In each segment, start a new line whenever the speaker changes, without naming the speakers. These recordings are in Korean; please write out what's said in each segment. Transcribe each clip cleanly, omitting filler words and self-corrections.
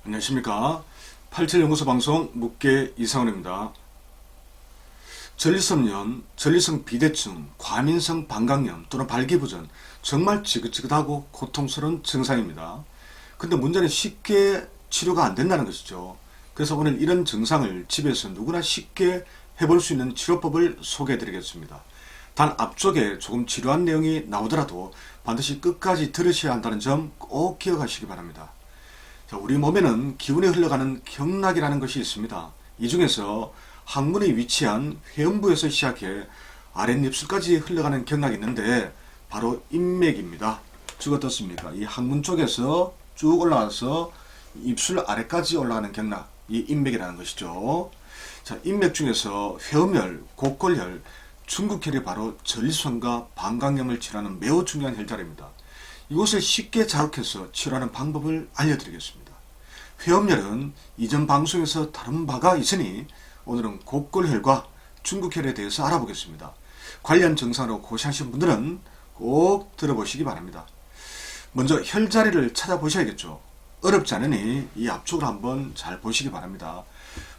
안녕하십니까. 87연구소 방송 묵계 이상원입니다. 전립선염, 전립선 비대증, 과민성 방광염 또는 발기부전 정말 지긋지긋하고 고통스러운 증상입니다. 근데 문제는 쉽게 치료가 안 된다는 것이죠. 그래서 오늘 이런 증상을 집에서 누구나 쉽게 해볼 수 있는 치료법을 소개해 드리겠습니다. 단 앞쪽에 조금 지루한 내용이 나오더라도 반드시 끝까지 들으셔야 한다는 점 꼭 기억하시기 바랍니다. 자, 우리 몸에는 기운이 흘러가는 경락이라는 것이 있습니다. 이 중에서 항문에 위치한 회음부에서 시작해 아랫입술까지 흘러가는 경락이 있는데 바로 인맥입니다. 즉 어떻습니까? 이 항문 쪽에서 쭉 올라가서 입술 아래까지 올라가는 경락, 이 인맥이라는 것이죠. 자, 인맥 중에서 회음혈, 곡골혈, 중국혈이 바로 전립선과 방광염을 치료하는 매우 중요한 혈자리입니다. 이것을 쉽게 자극해서 치료하는 방법을 알려드리겠습니다. 회음혈은 이전 방송에서 다룬 바가 있으니 오늘은 곡골혈과 중국혈에 대해서 알아보겠습니다. 관련 증상으로 고시하신 분들은 꼭 들어보시기 바랍니다. 먼저 혈자리를 찾아보셔야겠죠. 어렵지 않으니 이 앞쪽을 한번 잘 보시기 바랍니다.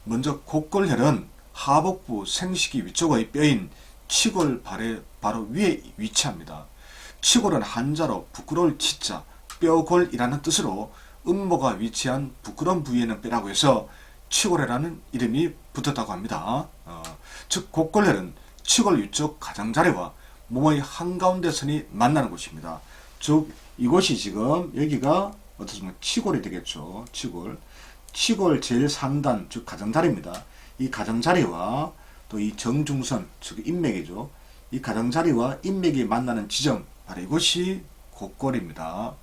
먼저 곡골혈은 하복부 생식기 위쪽의 뼈인 치골 발의 바로 위에 위치합니다. 치골은 한자로 부끄러울 치자, 뼈골이라는 뜻으로 음모가 위치한 부끄러운 부위에는 뼈라고 해서 치골혈이라는 이름이 붙었다고 합니다. 즉 곡골혈은 치골 위쪽 가장자리와 몸의 한가운데 선이 만나는 곳입니다. 즉 이곳이 지금 여기가 어떻습니까? 치골이 되겠죠. 치골 제일 상단, 즉 가장자리입니다. 이 가장자리와 또 이 정중선, 즉 인맥이죠. 이 가장자리와 인맥이 만나는 지점, 바로 이곳이 곡골입니다.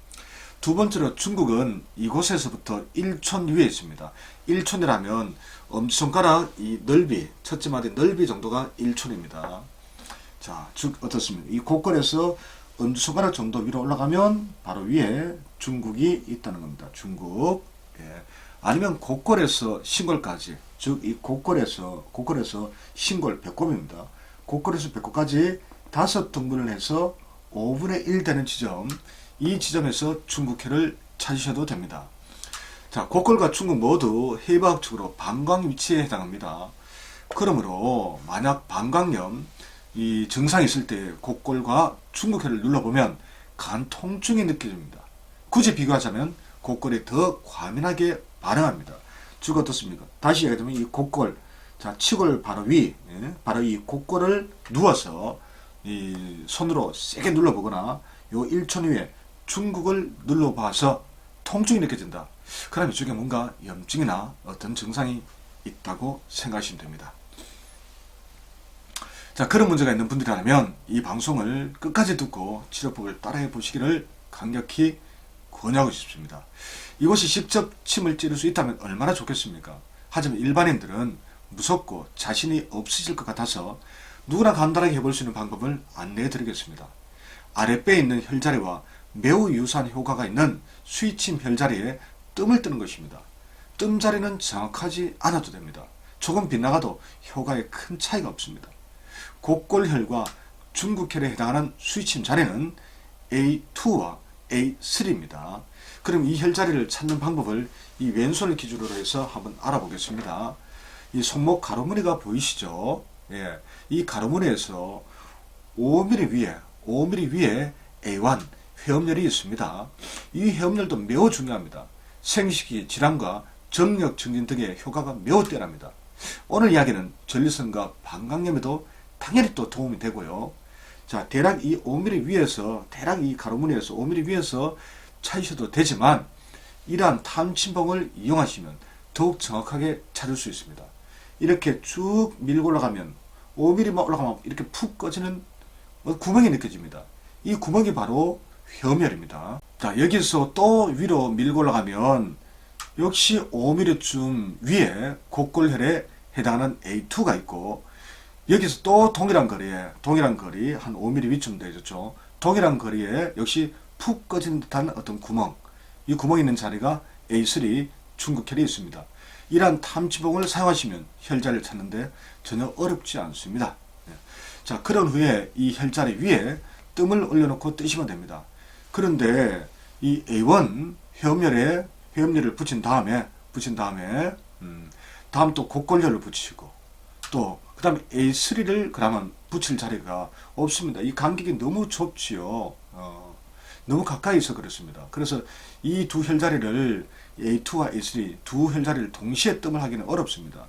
두 번째로 중국은 이곳에서부터 1촌 위에 있습니다. 1촌이라면 엄지손가락 이 넓이, 첫째 마디 넓이 정도가 1촌입니다. 자, 즉 어떻습니까? 이 곡골에서 엄지손가락 정도 위로 올라가면 바로 위에 중국이 있다는 겁니다. 중국. 예. 아니면 곡골에서 신골까지, 즉 이 곡골에서 신골, 배꼽입니다. 곡골에서 배꼽까지 5등분을 해서 5분의 1 되는 지점, 이 지점에서 중국혈을 찾으셔도 됩니다. 자, 곡골과 중국 모두 해부학적으로 방광 위치에 해당합니다. 그러므로 만약 방광염 이 증상이 있을 때 곡골과 중국혈을 눌러보면 간 통증이 느껴집니다. 굳이 비교하자면 곡골이 더 과민하게 반응합니다. 즉 어떻습니까? 다시 얘기하자면 이 곡골, 자, 치골 바로 위, 바로 이 곡골을 누워서 이 손으로 세게 눌러보거나 요 1촌 위에 중국을 눌러봐서 통증이 느껴진다. 그럼 이쪽에 뭔가 염증이나 어떤 증상이 있다고 생각하시면 됩니다. 자, 그런 문제가 있는 분들이라면 이 방송을 끝까지 듣고 치료법을 따라해 보시기를 강력히 권하고 싶습니다. 이곳이 직접 침을 찌를 수 있다면 얼마나 좋겠습니까? 하지만 일반인들은 무섭고 자신이 없으실 것 같아서 누구나 간단하게 해볼 수 있는 방법을 안내해 드리겠습니다. 아랫배에 있는 혈자리와 매우 유사한 효과가 있는 수위침 혈자리에 뜸을 뜨는 것입니다. 뜸 자리는 정확하지 않아도 됩니다. 조금 빗나가도 효과에 큰 차이가 없습니다. 곡골혈과 중국혈에 해당하는 수위침 자리는 A2와 A3입니다. 그럼 이 혈자리를 찾는 방법을 이 왼손을 기준으로 해서 한번 알아보겠습니다. 이 손목 가로무늬가 보이시죠? 예, 이 가로무늬에서 5mm 위에 A1 회음열이 있습니다. 이 회음열도 매우 중요합니다. 생식기 질환과 정력 증진 등의 효과가 매우 뛰어납니다. 오늘 이야기는 전립선과 방광염에도 당연히 또 도움이 되고요. 자, 대략 이 5mm 위에서, 대략 이 가로무늬에서 5mm 위에서 찾으셔도 되지만 이러한 탐침봉을 이용하시면 더욱 정확하게 찾을 수 있습니다. 이렇게 쭉 밀고 올라가면 5mm만 올라가면 이렇게 푹 꺼지는 구멍이 느껴집니다. 이 구멍이 바로 회음혈입니다. 자, 여기서 또 위로 밀고 올라가면 역시 5mm쯤 위에 곡골혈에 해당하는 A2가 있고 여기서 또 동일한 거리 한 5mm 위쯤 되겠죠. 동일한 거리에 역시 푹 꺼진 듯한 어떤 구멍, 이 구멍이 있는 자리가 A3 중국혈이 있습니다. 이러한 탐지봉을 사용하시면 혈자리를 찾는데 전혀 어렵지 않습니다. 자, 그런 후에 이 혈자리 위에 뜸을 올려놓고 뜨시면 됩니다. 그런데 이 A1 회음열에 회음열을 붙인 다음에 붙인 다음에 다음 또 곡골혈을 붙이고 또 그 다음에 A3를 그러면 붙일 자리가 없습니다. 이 간격이 너무 좁지요. 너무 가까이 있어 그렇습니다. 그래서 이 두 혈자리를 A2와 A3 두 혈자리를 동시에 뜸을 하기는 어렵습니다.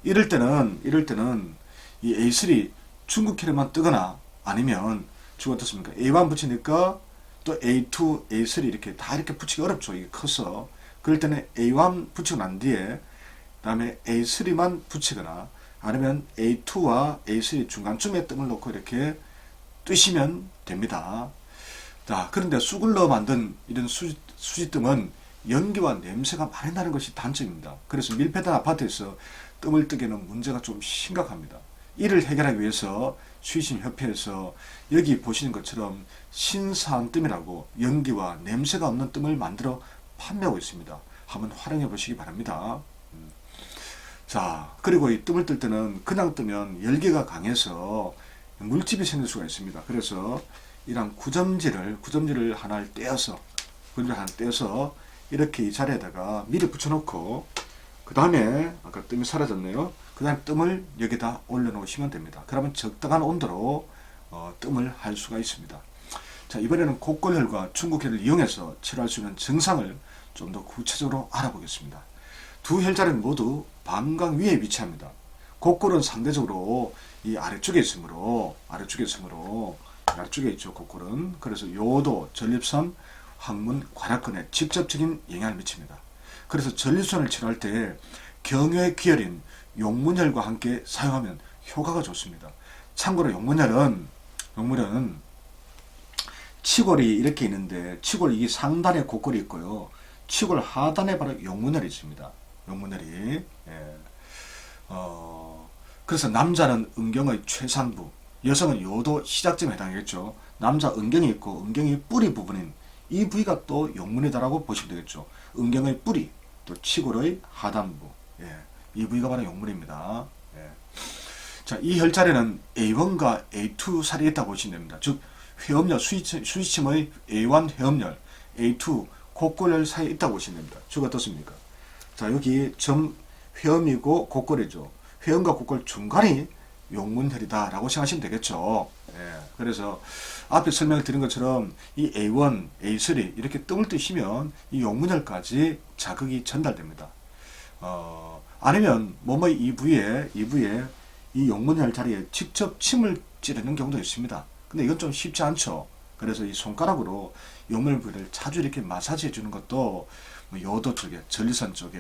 이럴 때는 이 A3 중국혈에만 뜨거나 아니면 지금 어떻습니까? A1 붙이니까 또 A2, A3 이렇게 다 이렇게 붙이기 어렵죠. 이게 커서. 그럴 때는 A1 붙이고 난 뒤에 그다음에 A3만 붙이거나 아니면 A2와 A3 중간쯤에 뜸을 놓고 이렇게 뜨시면 됩니다. 자, 그런데 쑥을 넣어 만든 이런 수지뜸은 연기와 냄새가 많이 나는 것이 단점입니다. 그래서 밀폐된 아파트에서 뜸을 뜨기는 문제가 좀 심각합니다. 이를 해결하기 위해서 수의심협회에서 여기 보시는 것처럼 신사안뜸이라고 연기와 냄새가 없는 뜸을 만들어 판매하고 있습니다. 한번 활용해 보시기 바랍니다. 자, 그리고 이 뜸을 뜰 때는 그냥 뜨면 열기가 강해서 물집이 생길 수가 있습니다. 그래서 이런 구점지를 하나를 떼어서 이렇게 이 자리에다가 미리 붙여놓고 그 다음에 아까 뜸이 사라졌네요. 그 다음에 뜸을 여기다 올려놓으시면 됩니다. 그러면 적당한 온도로 뜸을 할 수가 있습니다. 자, 이번에는 곡골혈과 중국혈을 이용해서 치료할 수 있는 증상을 좀 더 구체적으로 알아보겠습니다. 두 혈자리는 모두 방광 위에 위치합니다. 곡골은 상대적으로 이 아래쪽에 있으므로 아래쪽에 있죠. 곡골은. 그래서 요도, 전립선, 항문, 관악근에 직접적인 영향을 미칩니다. 그래서 전립선을 치료할 때 경유의 기혈인 용문혈과 함께 사용하면 효과가 좋습니다. 참고로 용문혈은 치골이 이렇게 있는데 치골 이 상단에 곡골이 있고요. 치골 하단에 바로 용문혈이 있습니다. 용문혈이. 그래서 남자는 음경의 최상부, 여성은 요도 시작점에 해당하겠죠. 남자 음경이 있고 음경의 뿌리 부분인 이 부위가 또 용문이다라고 보시면 되겠죠. 음경의 뿌리, 또 치골의 하단부, 이 부위가 바로 용문입니다. 자, 이 혈자리는 A1과 A2 살이 있다고 보시면 됩니다. 즉 회음열, 수지침의 A1 회음열, A2 곡골혈 사이에 있다고 보시면 됩니다. 즉 어떻습니까? 자, 여기 회음이고 곡골이죠. 회음과 곡골 중간이 용문혈이다 라고 생각하시면 되겠죠. 그래서 앞에 설명을 드린 것처럼 이 A1, A3 이렇게 뜸을 뜨시면 이 용문혈까지 자극이 전달됩니다. 아니면 몸의 이 부위에 이 용문혈 자리에 직접 침을 찌르는 경우도 있습니다. 근데 이건 좀 쉽지 않죠. 그래서 이 손가락으로 용문혈 부위를 자주 이렇게 마사지 해주는 것도 요도 쪽에, 전립선 쪽에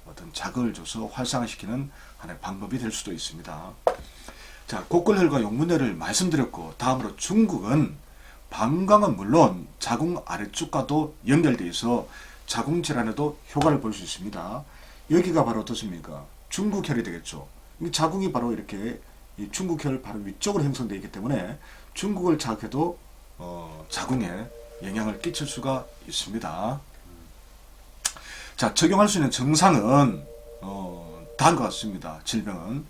어떤 자극을 줘서 활성화시키는 하나의 방법이 될 수도 있습니다. 자, 곡골혈과 용문혈을 말씀드렸고, 다음으로 중국은 방광은 물론 자궁 아래쪽과도 연결되어 있어 자궁 질환에도 효과를 볼 수 있습니다. 여기가 바로 어떻습니까? 중국혈이 되겠죠. 이 자궁이 바로 이렇게 이 중국혈 바로 위쪽으로 형성되어 있기 때문에 중국을 자극해도 자궁에 영향을 끼칠 수가 있습니다. 자, 적용할 수 있는 증상은 다음과 같습니다. 질병은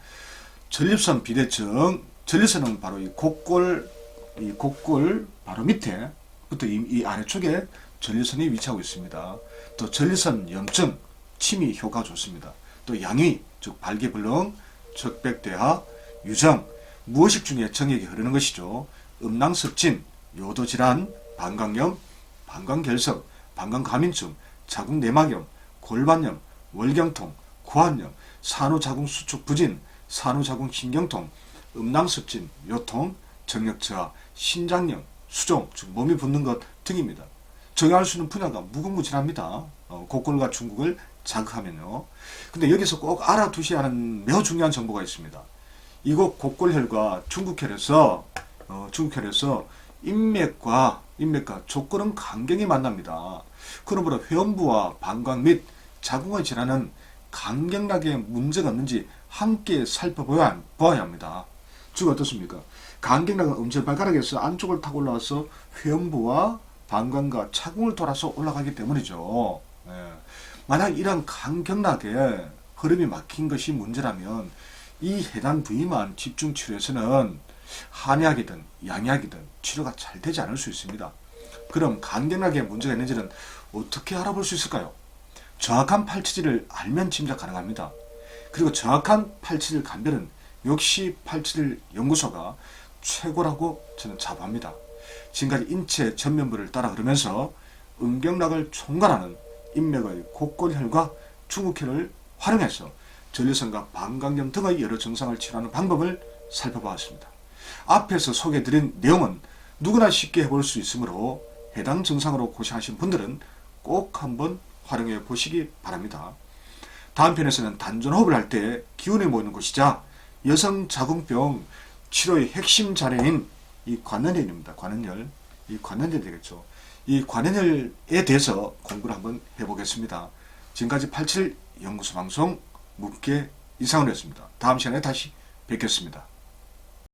전립선 비대증, 전립선은 바로 이 곡골 바로 밑에부터 이 아래쪽에 전립선이 위치하고 있습니다. 또 전립선 염증, 침이 효과 좋습니다. 또 양위, 즉 발기불능, 척백대하, 유정, 무의식 중에 정액이 흐르는 것이죠. 음낭습진, 요도질환, 방광염, 방광결석, 방광감인증, 자궁내막염, 골반염, 월경통, 고환염, 산후자궁수축부진, 산후자궁신경통, 음낭습진, 요통, 정력저하, 신장염, 수종, 즉 몸이 붓는 것 등입니다. 적용할 수 있는 분야가 무궁무진합니다. 곡골과 중국을 자극하면요. 근데 여기서 꼭 알아두셔야 하는 매우 중요한 정보가 있습니다. 이곳 곡골혈과 중국혈에서 인맥과 족골은 간경이 만납니다. 그러므로 회음부와 방광 및 자궁의 질환은 간경락에 문제가 없는지 함께 살펴보아야 합니다. 즉 어떻습니까? 간경락은 엄지발가락에서 안쪽을 타고 올라와서 회음부와 방광과 자궁을 돌아서 올라가기 때문이죠. 만약 이런 간경락에 흐름이 막힌 것이 문제라면 이 해당 부위만 집중 치료해서는 한의학이든 양의학이든 치료가 잘 되지 않을 수 있습니다. 그럼 간경락에 문제가 있는지는 어떻게 알아볼 수 있을까요? 정확한 팔치질을 알면 짐작 가능합니다. 그리고 정확한 팔치질 감별은 역시 팔치질 연구소가 최고라고 저는 자부합니다. 지금까지 인체 전면부를 따라 흐르면서 음경락을 총괄하는 인맥의 곡골혈과 중국혈을 활용해서 전립선과 방광염 등의 여러 증상을 치료하는 방법을 살펴보았습니다. 앞에서 소개해드린 내용은 누구나 쉽게 해볼 수 있으므로 해당 증상으로 고생하신 분들은 꼭 한번 활용해 보시기 바랍니다. 다음 편에서는 단전호흡을 할 때 기운이 모이는 곳이자 여성 자궁병 치료의 핵심 자료인 이 관현혈입니다. 관현혈. 이 관현혈이 되겠죠. 이 관현혈에 대해서 공부를 한번 해보겠습니다. 지금까지 87 연구소 방송 묻게 이상으로 했습니다. 다음 시간에 다시 뵙겠습니다.